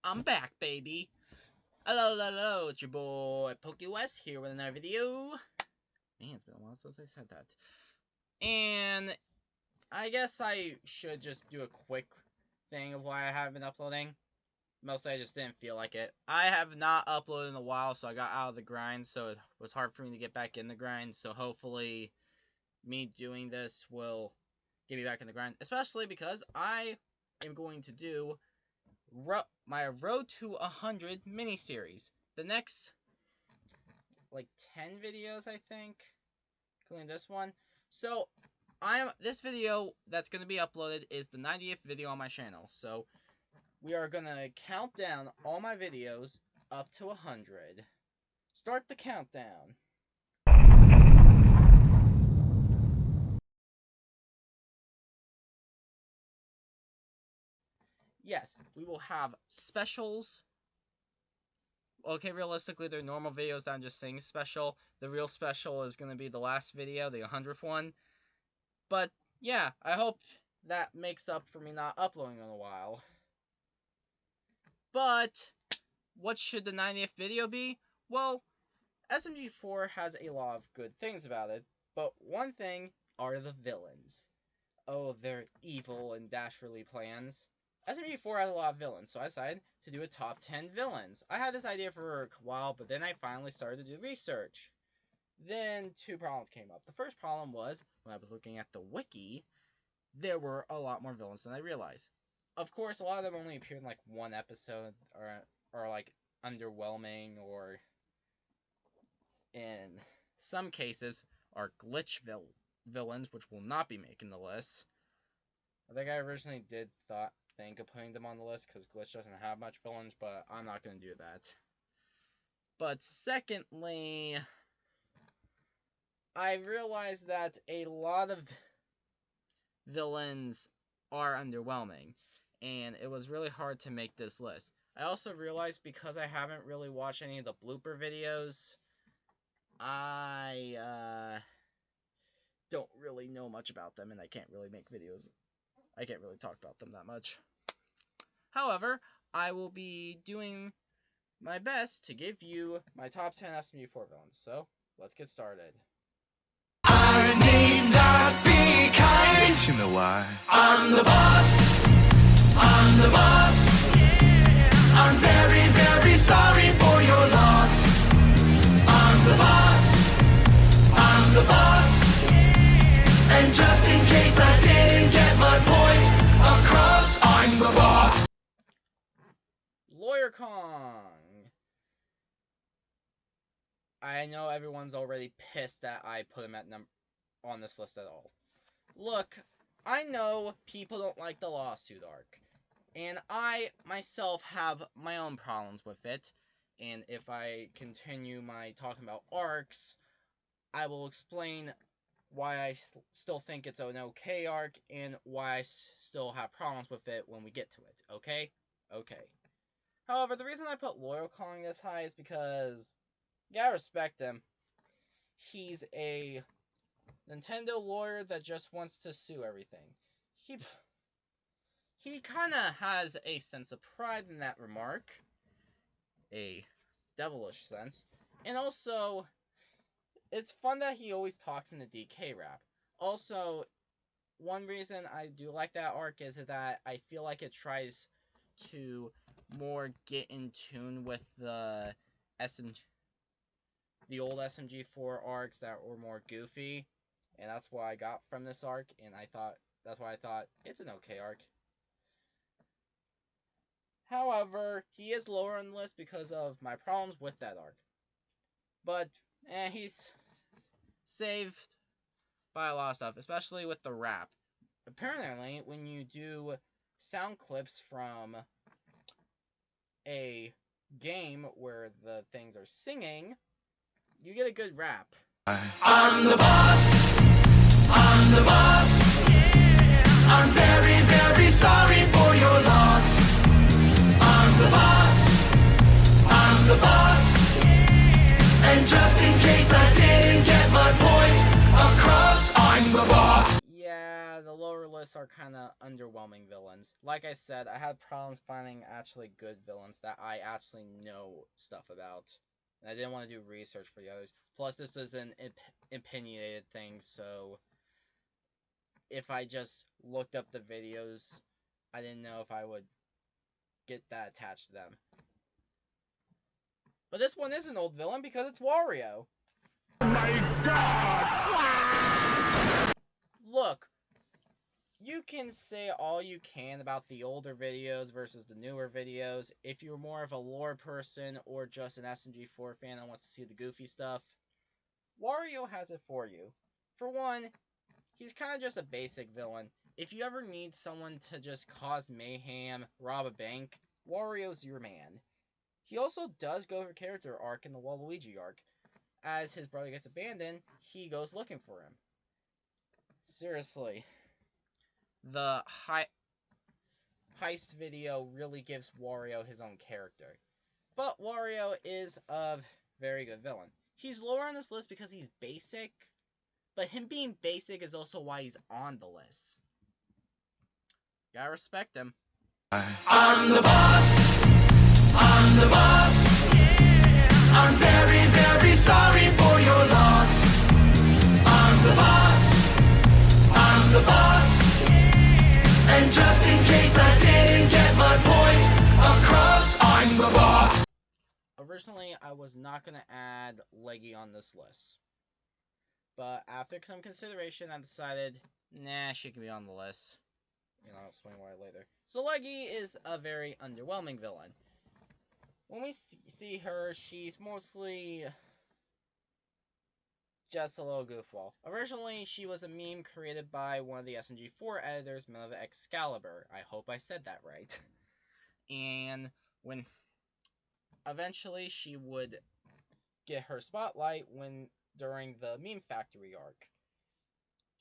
I'm back, baby. Hello, hello, hello, it's your boy PokeWest here with another video. Man, it's been a while since I said that. And I guess I should just do a quick thing of why I haven't been uploading. Mostly I just didn't feel like it. I have not uploaded in a while, so I got out of the grind, so it was hard for me to get back in the grind. So hopefully me doing this will get me back in the grind. Especially because I am going to do my Road to 100 miniseries. The next, like, 10 videos, I think, including this one. So, this video that's going to be uploaded is the 90th video on my channel. So, we are going to count down all my videos up to 100. Start the countdown. Yes, we will have specials. Okay, realistically, they're normal videos that I'm just saying special. The real special is going to be the last video, the 100th one. But, yeah, I hope that makes up for me not uploading in a while. But, what should the 90th video be? Well, SMG4 has a lot of good things about it, but one thing are the villains. Oh, their evil and dastardly plans. SMG4 has a lot of villains, so I decided to do a top 10 villains. I had this idea for a while, but then I finally started to do research. Then two problems came up. The first problem was, when I was looking at the wiki, there were a lot more villains than I realized. Of course, a lot of them only appeared in like one episode, or like underwhelming, or in some cases are glitch villains, which will not be making the list. I think I originally did think of putting them on the list because Glitch doesn't have much villains, but I'm not going to do that. But secondly, I realized that a lot of villains are underwhelming, and it was really hard to make this list. I also realized because I haven't really watched any of the blooper videos, I don't really know much about them, and I can't really make videos. I can't really talk about them that much. However, I will be doing my best to give you my top 10 SMG4 villains. So, let's get started. I need not be kind. You know why? I'm the boss. I'm the boss. I'm very, very sorry for your loss. I'm the boss. I'm the boss. And just in case I didn't get my point across, I'm the boss. Lawyer Kong. I know everyone's already pissed that I put him on this list at all. Look, I know people don't like the lawsuit arc, and I myself have my own problems with it. And if I continue my talking about arcs, I will explain why I still think it's an okay arc and why I still have problems with it when we get to it. Okay? Okay. However, the reason I put Lawyer Kong this high is because you gotta respect him. He's a Nintendo lawyer that just wants to sue everything. He kinda has a sense of pride in that remark. A devilish sense. And also, it's fun that he always talks in the DK rap. Also, one reason I do like that arc is that I feel like it tries to more get in tune with the old SMG4 arcs that were more goofy, and that's what I got from this arc, and that's why I thought it's an okay arc. However, he is lower on the list because of my problems with that arc. But he's saved by a lot of stuff, especially with the rap. Apparently, when you do sound clips from a game where the things are singing, you get a good rap. I'm the boss. I'm the boss. I'm very, very sorry for your loss. I'm the boss. I'm the boss. And just in case I didn't get my point across, I'm the boss. Yeah, the lower lists are kind of underwhelming villains. Like I said, I had problems finding actually good villains that I actually know stuff about. And I didn't want to do research for the others. Plus, this is an opinionated thing, so if I just looked up the videos, I didn't know if I would get that attached to them. But this one is an old villain because it's Wario. Oh my God! Look, you can say all you can about the older videos versus the newer videos. If you're more of a lore person or just an SMG4 fan that wants to see the goofy stuff, Wario has it for you. For one, he's kind of just a basic villain. If you ever need someone to just cause mayhem, rob a bank, Wario's your man. He also does go for character arc in the Waluigi arc. As his brother gets abandoned, he goes looking for him. Seriously. The heist video really gives Wario his own character. But Wario is a very good villain. He's lower on this list because he's basic, but him being basic is also why he's on the list. Gotta respect him. I'm the boss! I'm the boss! I'm very, very sorry for your loss. I'm the boss! I'm the boss! And just in case I didn't get my point across, I'm the boss! Originally, I was not going to add Leggy on this list. But after some consideration, I decided, nah, she can be on the list. And I'll explain why later. So Leggy is a very underwhelming villain. When we see her, she's mostly just a little goofball. Originally, she was a meme created by one of the SMG4 editors, Men of Excalibur. I hope I said that right. And when eventually she would get her spotlight during the Meme Factory arc.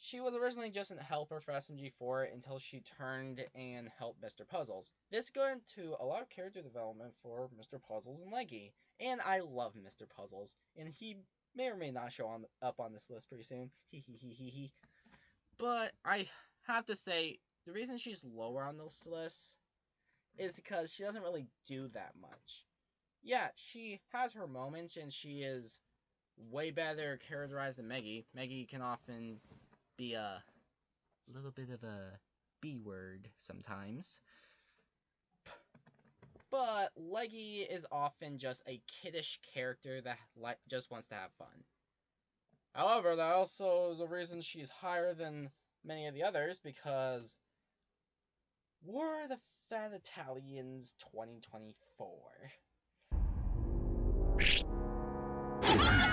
She was originally just a helper for SMG4 until she turned and helped Mr. Puzzles. This got into a lot of character development for Mr. Puzzles and Leggy, and I love Mr. Puzzles, and he may or may not show up on this list pretty soon. But I have to say, the reason she's lower on this list is because she doesn't really do that much. Yeah, she has her moments, and she is way better characterized than Meggy. Meggy can often be a little bit of a B-word sometimes. But Leggy is often just a kiddish character that just wants to have fun. However, that also is a reason she's higher than many of the others, because War of the Fat Italians 2024. Come on!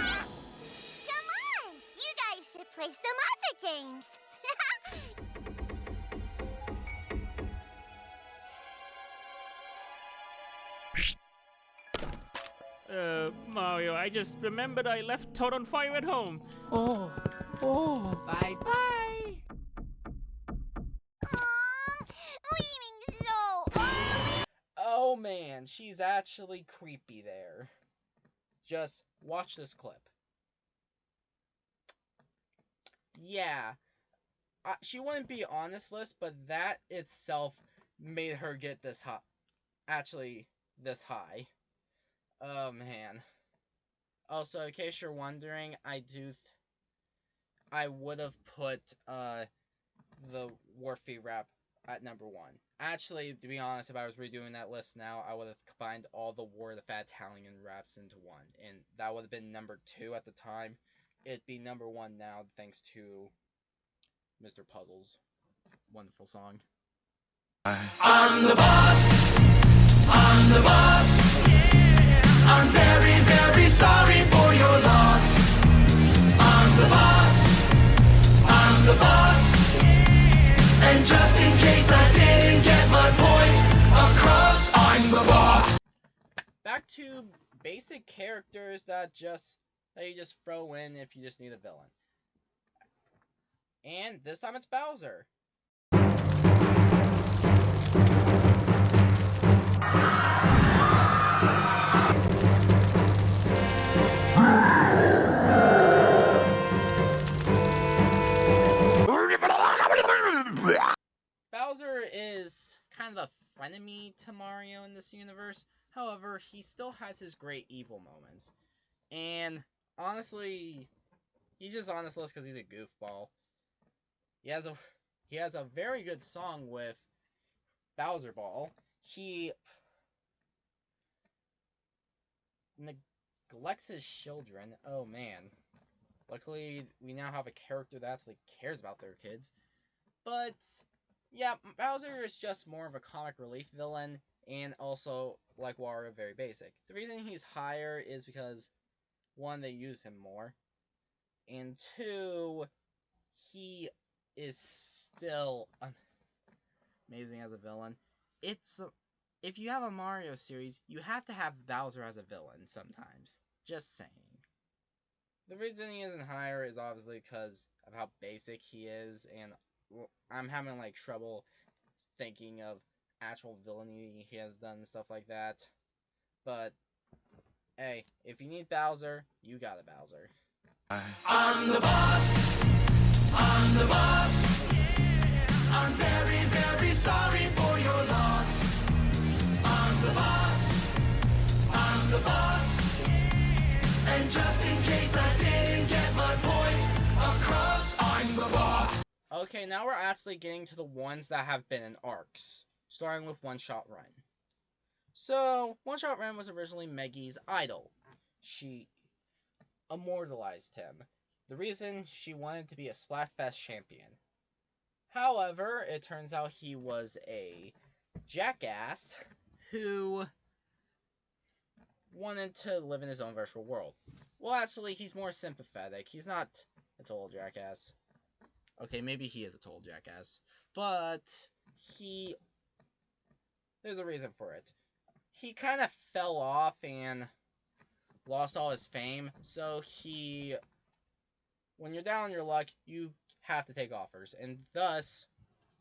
You guys should play some other games. Mario, I just remembered I left Toad on fire at home. Oh. Bye-bye. Leaving so early. Oh man, she's actually creepy there. Just watch this clip. Yeah, she wouldn't be on this list, but that itself made her get this high. Actually, this high. Oh man. Also, in case you're wondering, I would have put the Warfy rap at number 1. Actually, to be honest, if I was redoing that list now, I would have combined all the War of the Fat Italian raps into one, and that would have been number 2 at the time. It'd be number 1 now, thanks to Mr. Puzzles' wonderful song. I'm the boss! I'm the boss! I'm very, very sorry for your loss. I'm the boss! I'm the boss! And just in case I didn't get my point across, I'm the boss! Back to basic characters that you just throw in if you just need a villain. And this time it's Bowser. relate to Mario in this universe. However, he still has his great evil moments. And honestly, he's just on this list because he's a goofball. He has a very good song with Bowser Ball. He neglects his children. Oh man. Luckily, we now have a character that actually cares about their kids. But yeah, Bowser is just more of a comic relief villain, and also, like Wario, very basic. The reason he's higher is because, one, they use him more, and two, he is still amazing as a villain. If you have a Mario series, you have to have Bowser as a villain sometimes. Just saying. The reason he isn't higher is obviously because of how basic he is, and I'm having like trouble thinking of actual villainy he has done and stuff like that. But hey, if you need Bowser, you got a Bowser. I'm the boss. I'm the boss. I'm very, very sorry for your loss. I'm the boss. I'm the boss. And just in case I didn't get my point across, I'm the boss. Okay, now we're actually getting to the ones that have been in arcs, starting with One Shot Run. So, One Shot Run was originally Meggy's idol. She immortalized him. The reason she wanted to be a Splatfest champion. However, it turns out he was a jackass who wanted to live in his own virtual world. Well, actually, he's more sympathetic. He's not a total jackass. Okay, maybe he is a total jackass. But there's a reason for it. He kind of fell off and lost all his fame. So when you're down on your luck, you have to take offers. And thus,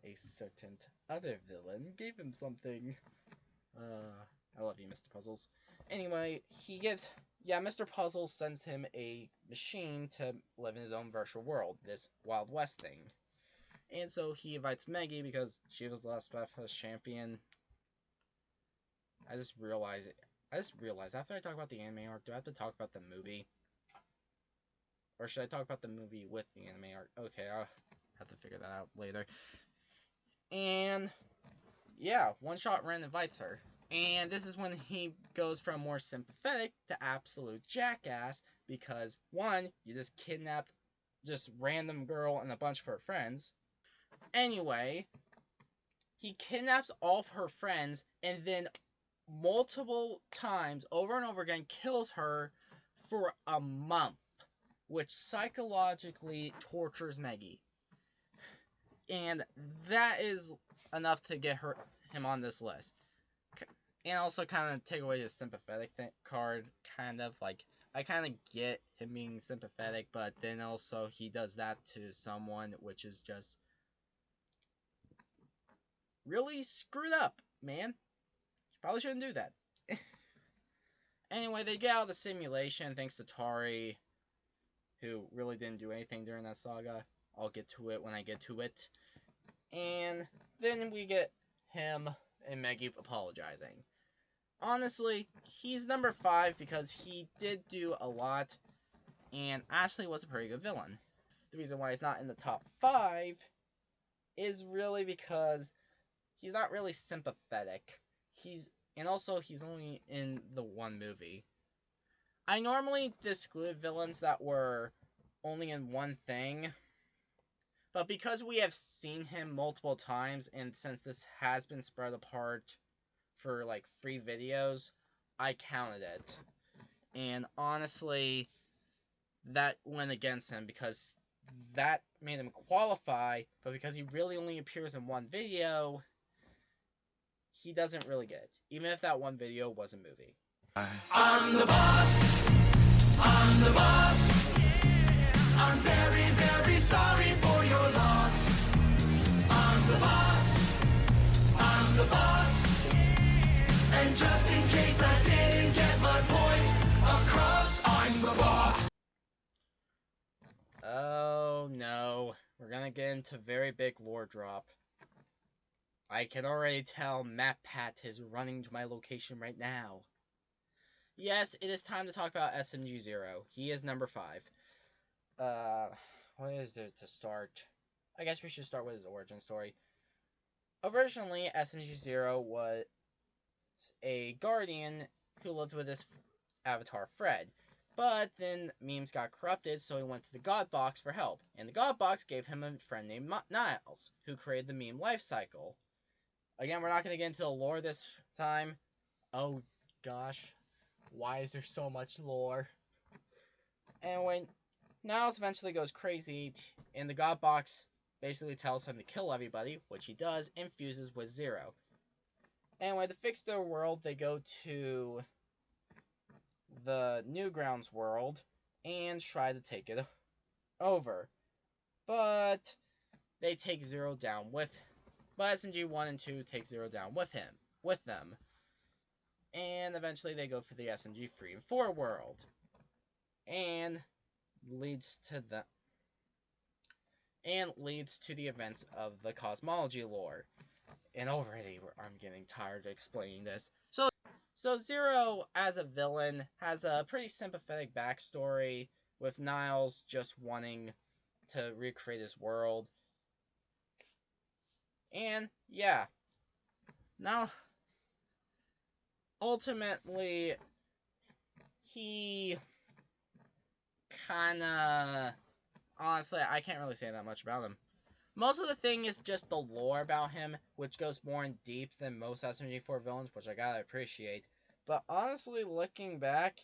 a certain other villain gave him something. I love you, Mr. Puzzles. Anyway, Mr. Puzzles sends him a machine to live in his own virtual world, this Wild West thing. And so he invites Meggy because she was the last Splatfest champion. I just realized after I talk about the anime arc, do I have to talk about the movie? Or should I talk about the movie with the anime arc? Okay, I'll have to figure that out later. And yeah, One Shot Ren invites her. And this is when he goes from more sympathetic to absolute jackass because, one, you just kidnapped just random girl and a bunch of her friends. Anyway, he kidnaps all of her friends and then multiple times, over and over again, kills her for a month, which psychologically tortures Meggy. And that is enough to get him on this list. And also kind of take away his sympathetic card, kind of. Like, I kind of get him being sympathetic, but then also he does that to someone, which is just really screwed up, man. Probably shouldn't do that. Anyway, they get out of the simulation thanks to Tari, who really didn't do anything during that saga. I'll get to it when I get to it. And then we get him and Meggy apologizing. Honestly, he's number 5 because he did do a lot and actually was a pretty good villain. The reason why he's not in the top 5 is really because he's not really sympathetic. And also he's only in the one movie. I normally exclude villains that were only in one thing, but because we have seen him multiple times, and since this has been spread apart for like 3 videos, I counted it. And honestly, that went against him because that made him qualify, but because he really only appears in one video, he doesn't really get it, even if that one video was a movie. I'm the boss. I'm the boss. I'm very, very sorry for your loss. I'm the boss. I'm the boss. And just in case I didn't get my point across, I'm the boss. Oh no, we're gonna get into very big lore drop. I can already tell MapPat is running to my location right now. Yes, it is time to talk about SMG0. He is number 5. What is there to start? I guess we should start with his origin story. Originally, SMG0 was a guardian who lived with his avatar Fred. But then memes got corrupted, so he went to the God Box for help. And the God Box gave him a friend named Niles, who created the meme life cycle. Again, we're not going to get into the lore this time. Oh gosh, why is there so much lore? Anyway, Niles eventually goes crazy, and the God Box basically tells him to kill everybody, which he does, and fuses with Zero. Anyway, to fix their world, they go to the Newgrounds world and try to take it over. But they take Zero down but SMG 1 and 2 take Zero down with them. And eventually they go for the SMG 3 and 4 world. And leads to the events of the cosmology lore. And already I'm getting tired of explaining this. So Zero, as a villain, has a pretty sympathetic backstory, with Niles just wanting to recreate his world. And, yeah. Now, ultimately, he kinda... Honestly, I can't really say that much about him. Most of the thing is just the lore about him, which goes more in deep than most SMG4 villains, which I gotta appreciate. But honestly, looking back,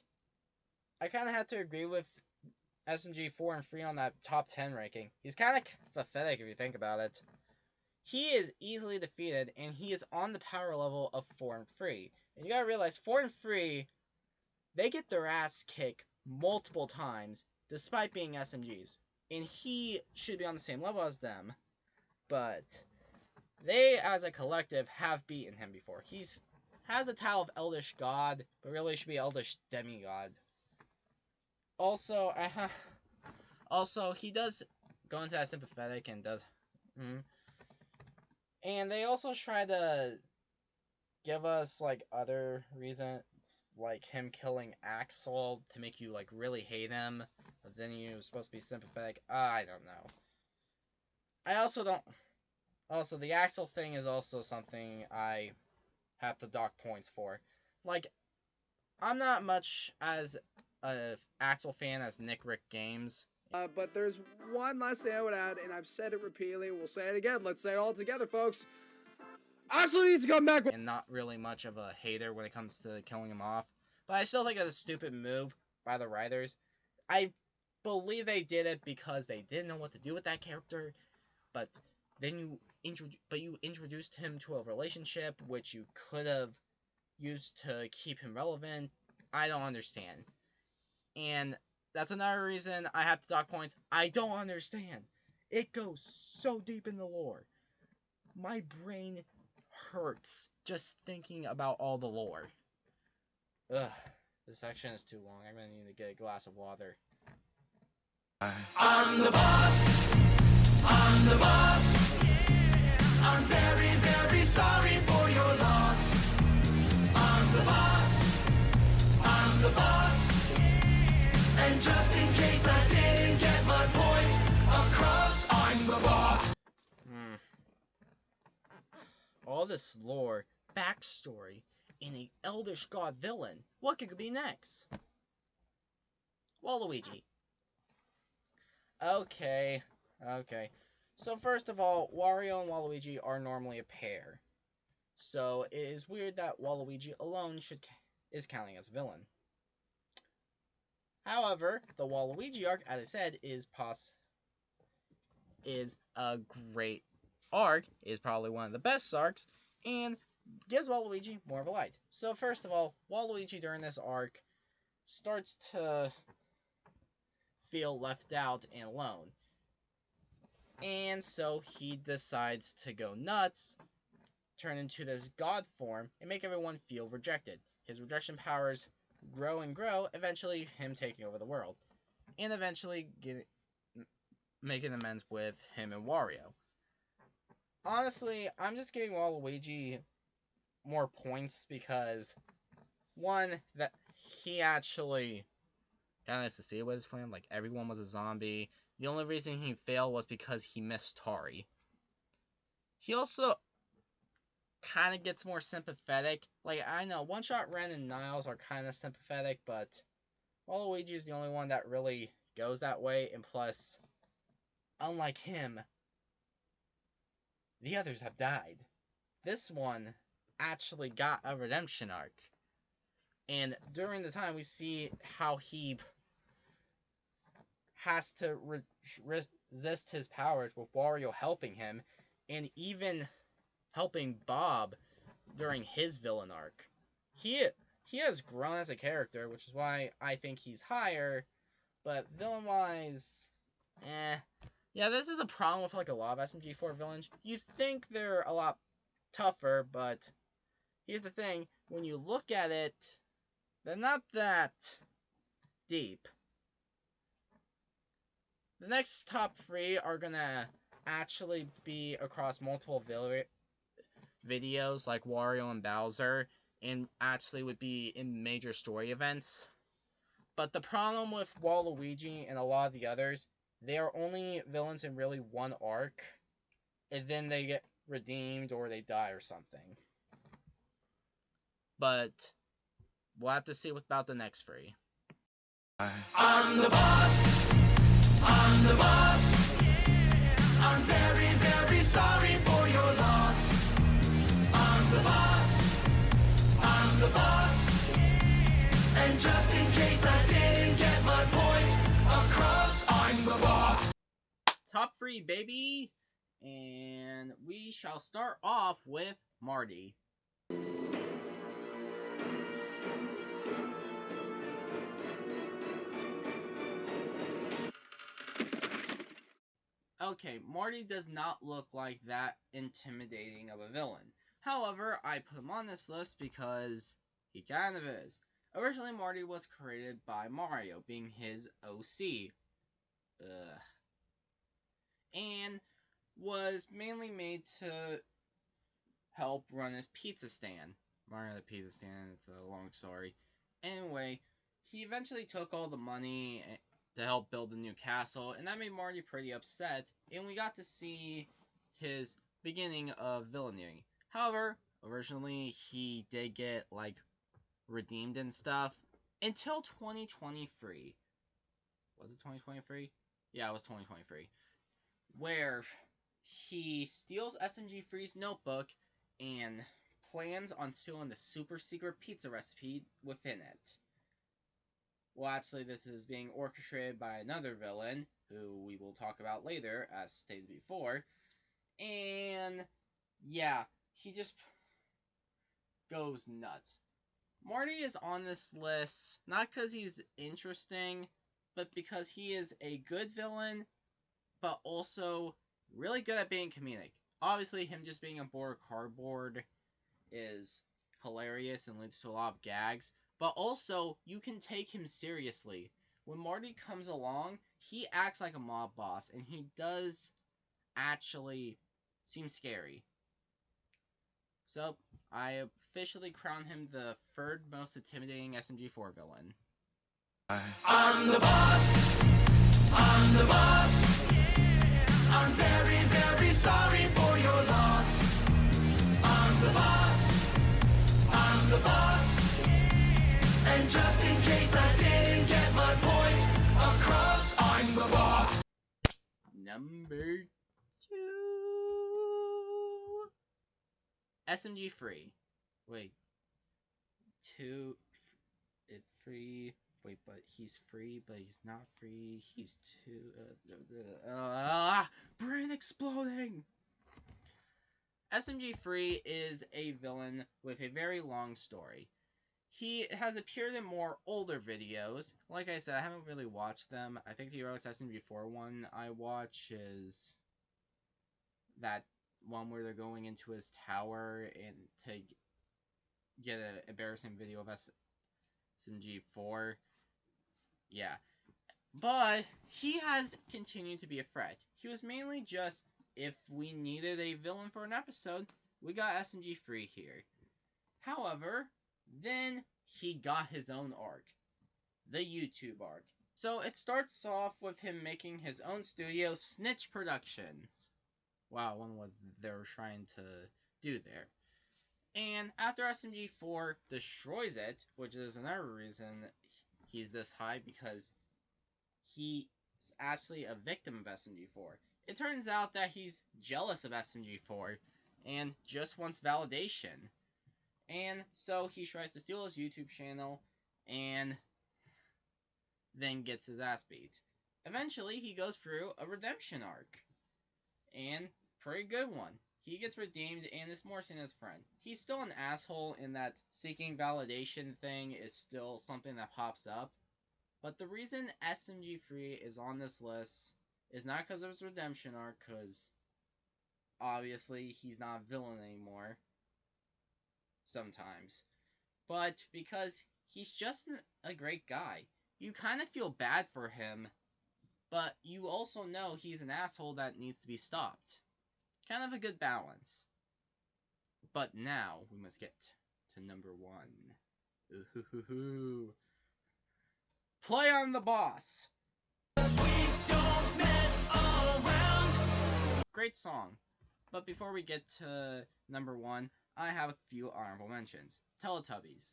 I kind of have to agree with SMG4 and 3 on that top 10 ranking. He's kind of pathetic if you think about it. He is easily defeated, and he is on the power level of 4 and 3. And you gotta realize, 4 and 3, they get their ass kicked multiple times, despite being SMGs. And he should be on the same level as them. But they, as a collective, have beaten him before. He's has the title of Eldish God, but really should be Eldish Demigod. Also, he does go into that sympathetic and does... And they also try to give us, like, other reasons, like him killing Axel to make you, like, really hate him. But then you're supposed to be sympathetic. I don't know. I also don't... Also, the Axel thing is also something I have to dock points for. Like, I'm not much as a Axel fan as Nick Rick Games. But there's one last thing I would add, and I've said it repeatedly, we'll say it again. Let's say it all together, folks. Axel needs to come back. And not really much of a hater when it comes to killing him off. But I still think it's a stupid move by the writers. I believe they did it because they didn't know what to do with that character. But then you introduced him to a relationship which you could have used to keep him relevant. I don't understand. And that's another reason I have to dock points. I don't understand. It goes so deep in the lore. My brain hurts just thinking about all the lore. Ugh, this section is too long. I'm gonna need to get a glass of water. I'm the boss. I'm the boss. I'm very, very sorry for your loss. I'm the boss. I'm the boss. And just in case I didn't get my point across, I'm the boss. All this lore, backstory, in a Eldish God villain. What could be next? Waluigi. Okay. So first of all, Wario and Waluigi are normally a pair. So it is weird that Waluigi alone is counting as a villain. However, the Waluigi arc, as I said, is a great arc, is probably one of the best arcs, and gives Waluigi more of a light. So first of all, Waluigi during this arc starts to feel left out and alone. And so he decides to go nuts, turn into this god form, and make everyone feel rejected. His rejection powers grow and grow, eventually him taking over the world. And eventually making amends with him and Wario. honestly, I'm just giving Waluigi more points because, one, that he actually kind of succeeded with his plan. Like, everyone was a zombie. The only reason he failed was because he missed Tari. He also kind of gets more sympathetic. Like, I know, One Shot Ren and Niles are kind of sympathetic, but Waluigi is the only one that really goes that way, and plus, unlike him, the others have died. This one actually got a redemption arc. And during the time, we see how he has to resist his powers with Wario helping him, and even helping Bob during his villain arc. He has grown as a character, which is why I think he's higher, but villain-wise, eh. Yeah, this is a problem with like a lot of SMG4 villains. You think they're a lot tougher, but here's the thing, when you look at it, they're not that deep. The next top 3 are gonna actually be across multiple videos like Wario and Bowser, and actually would be in major story events. But the problem with Waluigi and a lot of the others, they are only villains in really one arc, and then they get redeemed or they die or something. But we'll have to see about the next 3. I'm the boss. I'm the boss. I'm very, very sorry for your loss. I'm the boss. I'm the boss. And just in case I didn't get my point across, I'm the boss. Top 3, baby! And we shall start off with Marty. Okay, Marty does not look like that intimidating of a villain. However, I put him on this list because he kind of is. Originally, Marty was created by Mario, being his OC. And was mainly made to help run his pizza stand. Mario the pizza stand, it's a long story. Anyway, he eventually took all the money to help build a new castle, and that made Marty pretty upset, and we got to see his beginning of villainy. However, originally he did get, like, redeemed and stuff, until 2023. Was it 2023? Yeah, it was 2023. Where he steals SMG3's notebook and plans on stealing the super secret pizza recipe within it. Well, actually, this is being orchestrated by another villain, who we will talk about later, as stated before. And, yeah, he just goes nuts. Marty is on this list, not because he's interesting, but because he is a good villain, but also really good at being comedic. Obviously, him just being a board of cardboard is hilarious and leads to a lot of gags, but also, you can take him seriously. When Marty comes along, he acts like a mob boss, and he does actually seem scary. So, I officially crown him the 3rd most intimidating SMG4 villain. I'm the boss. I'm the boss. I'm very, very sorry for your loss. I'm the boss. I'm the boss. And just in case I didn't get my point across, I'm the boss. Number 2. SMG3. Wait. 2. Free. Wait, but he's free, but he's not free. He's 2. Brain exploding! SMG3 is a villain with a very long story. He has appeared in more older videos. Like I said, I haven't really watched them. I think the earliest SMG4 one I watch is that one where they're going into his tower and to get an embarrassing video of SMG4. Yeah. But he has continued to be a threat. He was mainly just if we needed a villain for an episode, we got SMG3 here. However, then he got his own arc. The YouTube arc. So it starts off with him making his own studio, Snitch Productions. Wow, I wonder what they're trying to do there. And after SMG4 destroys it, which is another reason he's this high, because he's actually a victim of SMG4. It turns out that he's jealous of SMG4 and just wants validation. And so he tries to steal his YouTube channel and then gets his ass beat. Eventually, he goes through a redemption arc. And pretty good one. He gets redeemed and is more seen as a friend. He's still an asshole in that seeking validation thing is still something that pops up. But the reason SMG3 is on this list is not because of his redemption arc, because obviously he's not a villain anymore. Sometimes. But because he's just a great guy. You kind of feel bad for him, but you also know he's an asshole that needs to be stopped. Kind of a good balance. But now, we must get to number 1. Ooh-hoo-hoo-hoo. Play on the Boss! Great song. But before we get to number 1, I have a few honorable mentions. Teletubbies.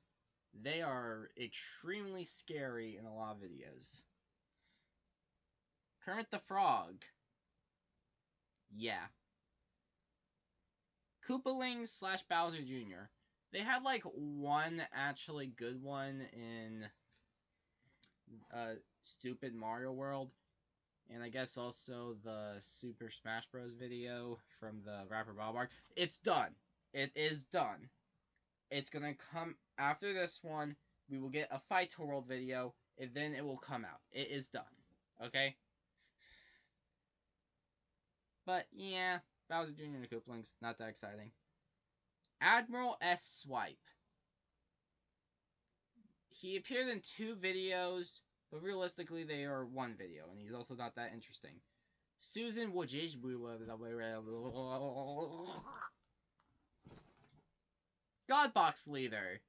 They are extremely scary in a lot of videos. Kermit the Frog. Yeah. Koopalings / Bowser Jr. They had like one actually good one in Stupid Mario World. And I guess also the Super Smash Bros. Video from the rapper Bob Bark. It's done. It is done. It's gonna come after this one. We will get a Fight to World video, and then it will come out. It is done. Okay? But, yeah, Bowser Jr. and the Koopalings, not that exciting. Admiral S. Swipe. He appeared in 2 videos, but realistically they are 1 video, and he's also not that interesting. Susan Wojcicki. Godbox Leader.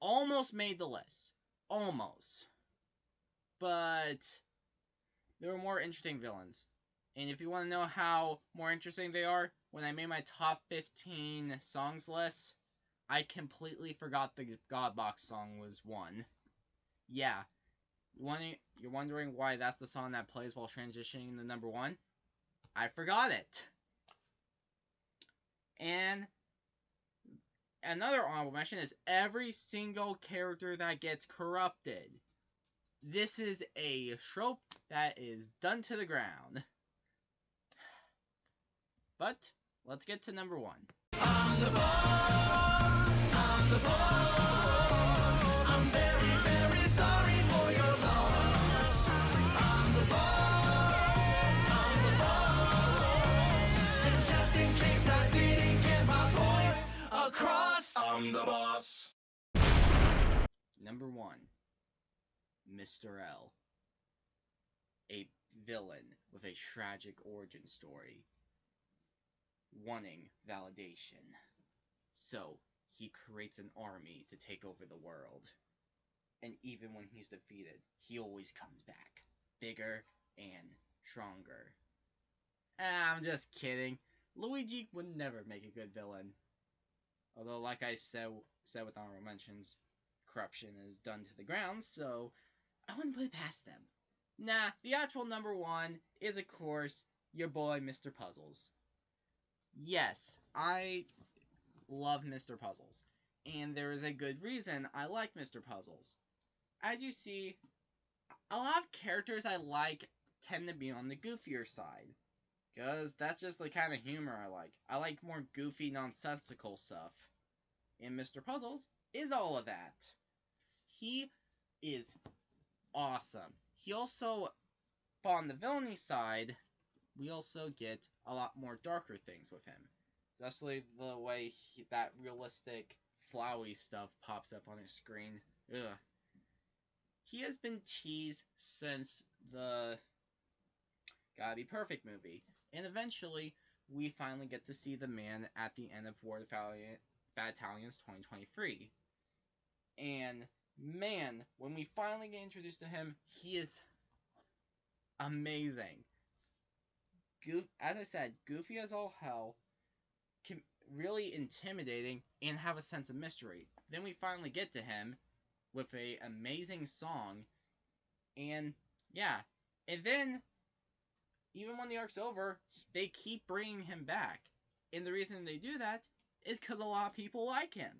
Almost made the list. Almost. But there were more interesting villains. And if you want to know how more interesting they are, when I made my top 15 songs list, I completely forgot the Godbox song was one. Yeah. You're wondering why that's the song that plays while transitioning to number 1? I forgot it. And another honorable mention is every single character that gets corrupted. This is a trope that is done to the ground. But let's get to number 1. I'm the boss. I'm the boss. I'm very, very sorry for your loss. I'm the boss. I'm the boss. And just in case I didn't get my point across, I'm the boss. Number 1. Mr. L. A villain with a tragic origin story. Wanting validation. So, he creates an army to take over the world. And even when he's defeated, he always comes back. Bigger and stronger. I'm just kidding. Luigi would never make a good villain. Although, like I said with honorable mentions, corruption is done to the ground, so I wouldn't put it past them. Nah, the actual number 1 is, of course, your boy, Mr. Puzzles. Yes, I love Mr. Puzzles. And there is a good reason I like Mr. Puzzles. As you see, a lot of characters I like tend to be on the goofier side. Because that's just the kind of humor I like. I like more goofy, nonsensical stuff. And Mr. Puzzles is all of that. He is awesome. He also, on the villainy side, we also get a lot more darker things with him. Especially the way that realistic, flowy stuff pops up on his screen. Ugh. He has been teased since the Gotta Be Perfect movie. And eventually, we finally get to see the man at the end of War of the Fat Italians 2023. And man, when we finally get introduced to him, he is amazing. As I said, goofy as all hell, really intimidating, and have a sense of mystery. Then we finally get to him with a amazing song, and yeah, and then even when the arc's over, they keep bringing him back, and the reason they do that is because a lot of people like him,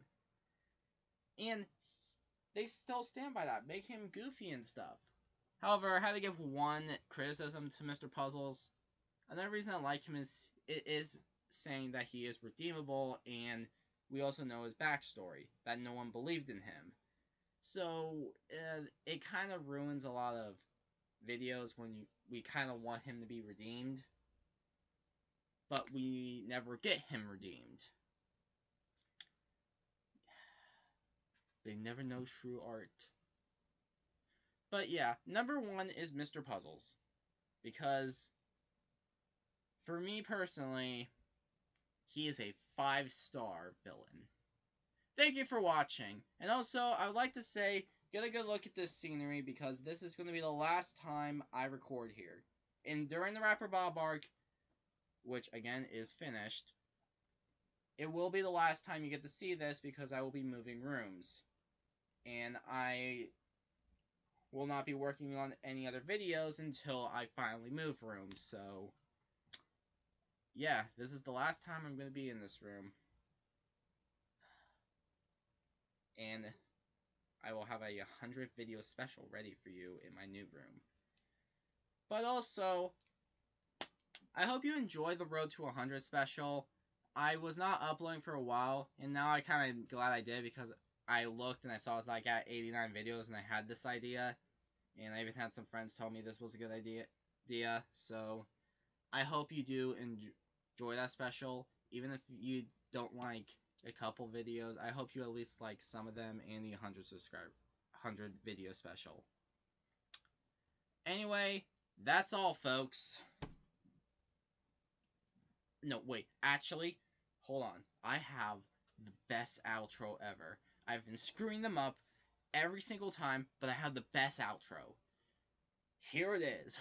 and they still stand by that, make him goofy and stuff. However, I had to give one criticism to Mr. Puzzles. Another reason I like him is it is saying that he is redeemable, and we also know his backstory, that no one believed in him. So it kind of ruins a lot of videos when we kind of want him to be redeemed, but we never get him redeemed. They never know true art. But yeah, number one is Mr. Puzzles, because for me personally, he is a 5-star villain. Thank you for watching. And also, I would like to say, get a good look at this scenery, because this is going to be the last time I record here. And during the Rapper Bob arc, which again is finished, it will be the last time you get to see this, because I will be moving rooms. And I will not be working on any other videos until I finally move rooms, so yeah, this is the last time I'm going to be in this room. And I will have a 100 video special ready for you in my new room. But also, I hope you enjoyed the Road to 100 special. I was not uploading for a while, and now I kind of glad I did, because I looked and I saw I was like at 89 videos, and I had this idea, and I even had some friends tell me this was a good idea. So I hope you do enjoy that special, even if you don't like a couple videos. I hope you at least like some of them, and the 100 video special. Anyway, that's all, folks. No, wait, actually, hold on. I have the best outro ever. I've been screwing them up every single time, but I have the best outro. Here it is.